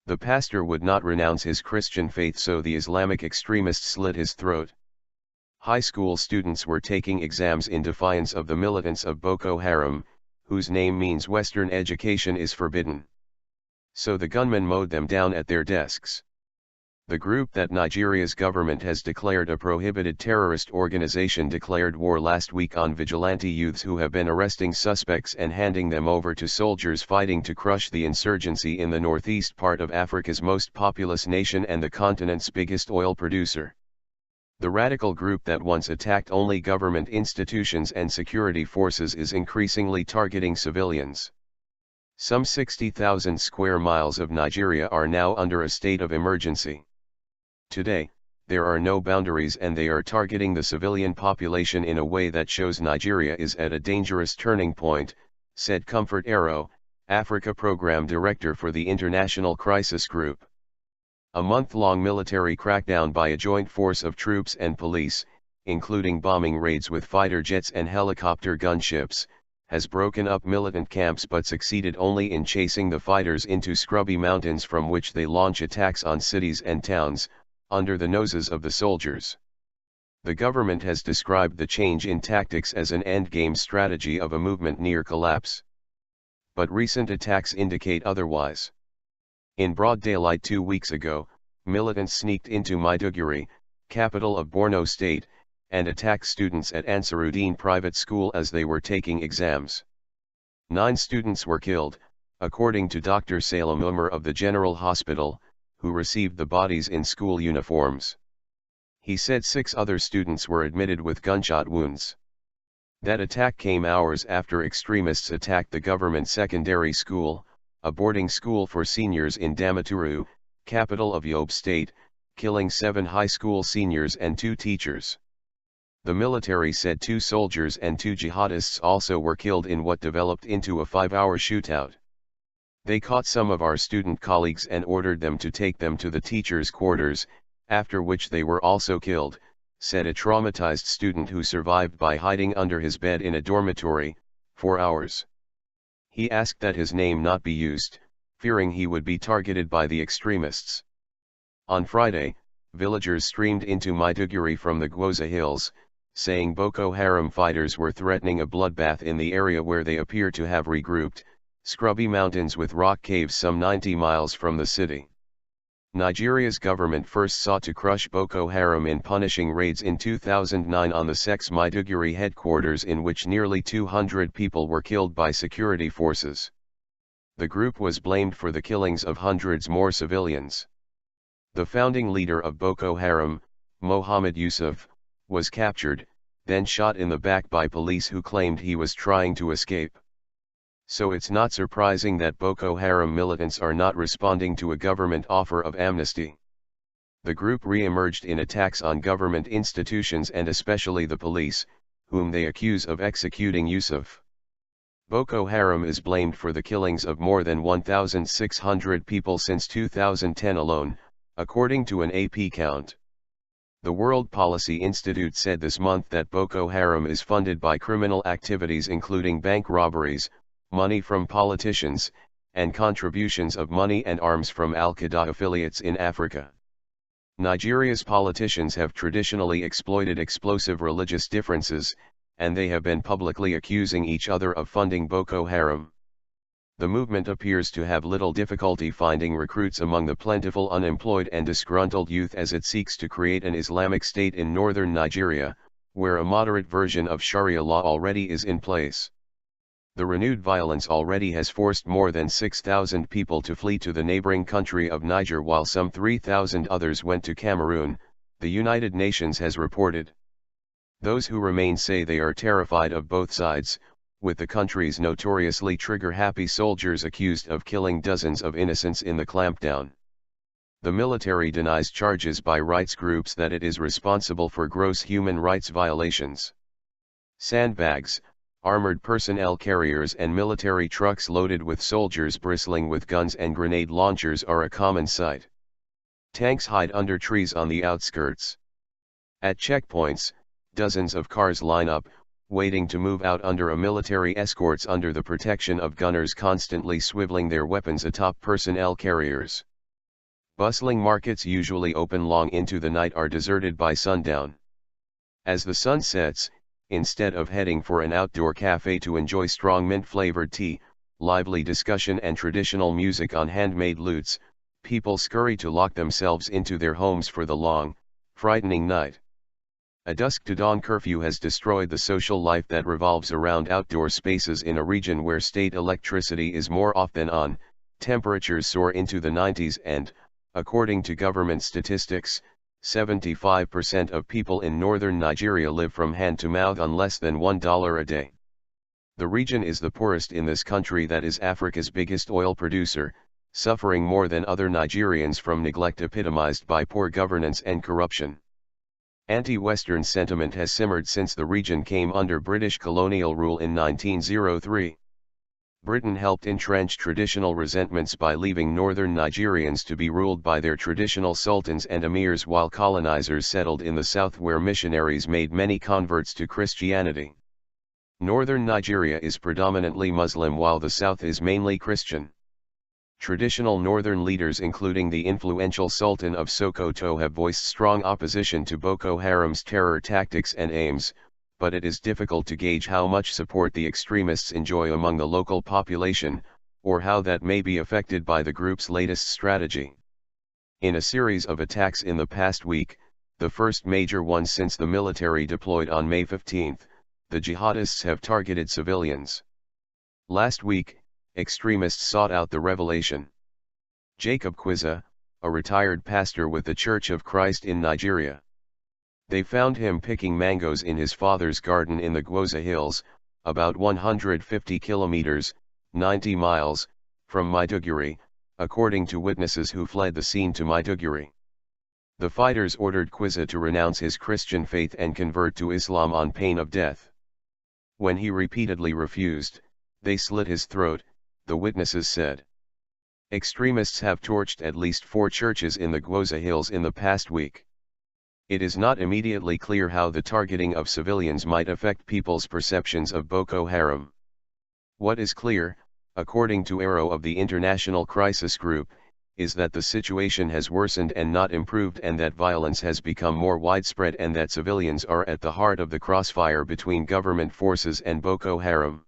The pastor would not renounce his Christian faith, so the Islamic extremist slit his throat. High school students were taking exams in defiance of the militants of Boko Haram, whose name means Western education is forbidden. So the gunmen mowed them down at their desks. The group that Nigeria's government has declared a prohibited terrorist organization declared war last week on vigilante youths who have been arresting suspects and handing them over to soldiers fighting to crush the insurgency in the northeast part of Africa's most populous nation and the continent's biggest oil producer. The radical group that once attacked only government institutions and security forces is increasingly targeting civilians. Some 60,000 square miles of Nigeria are now under a state of emergency. Today, there are no boundaries and they are targeting the civilian population in a way that shows Nigeria is at a dangerous turning point, said Comfort Ero, Africa Program Director for the International Crisis Group. A month-long military crackdown by a joint force of troops and police, including bombing raids with fighter jets and helicopter gunships, has broken up militant camps but succeeded only in chasing the fighters into scrubby mountains from which they launch attacks on cities and towns, under the noses of the soldiers. The government has described the change in tactics as an endgame strategy of a movement near collapse. But recent attacks indicate otherwise. In broad daylight 2 weeks ago, militants sneaked into Maiduguri, capital of Borno State, and attacked students at Ansarudeen Private School as they were taking exams. 9 students were killed, according to Dr. Salem Umar of the General Hospital, who received the bodies in school uniforms. He said 6 other students were admitted with gunshot wounds. That attack came hours after extremists attacked the government secondary school, a boarding school for seniors in Damaturu, capital of Yobe State, killing 7 high school seniors and 2 teachers. The military said 2 soldiers and 2 jihadists also were killed in what developed into a 5-hour shootout. They caught some of our student colleagues and ordered them to take them to the teachers' quarters, after which they were also killed, said a traumatized student who survived by hiding under his bed in a dormitory, 4 hours. He asked that his name not be used, fearing he would be targeted by the extremists. On Friday, villagers streamed into Maiduguri from the Gwoza Hills, saying Boko Haram fighters were threatening a bloodbath in the area where they appear to have regrouped, scrubby mountains with rock caves some 90 miles from the city. Nigeria's government first sought to crush Boko Haram in punishing raids in 2009 on the SEC's Maiduguri headquarters, in which nearly 200 people were killed by security forces. The group was blamed for the killings of hundreds more civilians. The founding leader of Boko Haram, Mohammed Yusuf, was captured, then shot in the back by police who claimed he was trying to escape. So it's not surprising that Boko Haram militants are not responding to a government offer of amnesty. The group re-emerged in attacks on government institutions and especially the police, whom they accuse of executing Yusuf. Boko Haram is blamed for the killings of more than 1,600 people since 2010 alone, according to an AP count. The World Policy Institute said this month that Boko Haram is funded by criminal activities including bank robberies, money from politicians, and contributions of money and arms from Al-Qaeda affiliates in Africa. Nigeria's politicians have traditionally exploited explosive religious differences, and they have been publicly accusing each other of funding Boko Haram. The movement appears to have little difficulty finding recruits among the plentiful unemployed and disgruntled youth as it seeks to create an Islamic state in northern Nigeria, where a moderate version of Sharia law already is in place. The renewed violence already has forced more than 6,000 people to flee to the neighboring country of Niger, while some 3,000 others went to Cameroon, the United Nations has reported. Those who remain say they are terrified of both sides, with the country's notoriously trigger-happy soldiers accused of killing dozens of innocents in the clampdown. The military denies charges by rights groups that it is responsible for gross human rights violations. Sandbags, armored personnel carriers and military trucks loaded with soldiers bristling with guns and grenade launchers are a common sight. Tanks hide under trees on the outskirts. At checkpoints, dozens of cars line up, waiting to move out under a military escorts under the protection of gunners constantly swiveling their weapons atop personnel carriers. Bustling markets usually open long into the night are deserted by sundown. As the sun sets, instead of heading for an outdoor cafe to enjoy strong mint-flavored tea, lively discussion and traditional music on handmade lutes, people scurry to lock themselves into their homes for the long, frightening night. A dusk-to-dawn curfew has destroyed the social life that revolves around outdoor spaces in a region where state electricity is more off than on. Temperatures soar into the 90s and, according to government statistics, 75% of people in northern Nigeria live from hand to mouth on less than $1 a day. The region is the poorest in this country that is Africa's biggest oil producer, suffering more than other Nigerians from neglect epitomized by poor governance and corruption. Anti-Western sentiment has simmered since the region came under British colonial rule in 1903. Britain helped entrench traditional resentments by leaving northern Nigerians to be ruled by their traditional sultans and emirs while colonizers settled in the south where missionaries made many converts to Christianity. Northern Nigeria is predominantly Muslim while the south is mainly Christian. Traditional northern leaders including the influential Sultan of Sokoto have voiced strong opposition to Boko Haram's terror tactics and aims, but it is difficult to gauge how much support the extremists enjoy among the local population, or how that may be affected by the group's latest strategy. In a series of attacks in the past week, the first major one since the military deployed on May 15, the jihadists have targeted civilians. Last week, extremists sought out the revelation. Jacob Kwiza, a retired pastor with the Church of Christ in Nigeria. They found him picking mangoes in his father's garden in the Gwoza Hills, about 150 kilometers, 90 miles, from Maiduguri, according to witnesses who fled the scene to Maiduguri. The fighters ordered Kwiza to renounce his Christian faith and convert to Islam on pain of death. When he repeatedly refused, they slit his throat, the witnesses said. Extremists have torched at least 4 churches in the Gwoza Hills in the past week. It is not immediately clear how the targeting of civilians might affect people's perceptions of Boko Haram. What is clear, according to Ero of the International Crisis Group, is that the situation has worsened and not improved and that violence has become more widespread and that civilians are at the heart of the crossfire between government forces and Boko Haram.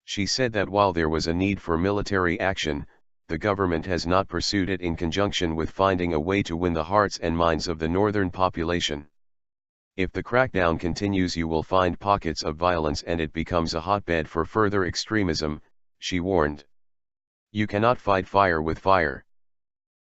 She said that while there was a need for military action, the government has not pursued it in conjunction with finding a way to win the hearts and minds of the northern population. If the crackdown continues, you will find pockets of violence and it becomes a hotbed for further extremism, she warned. You cannot fight fire with fire.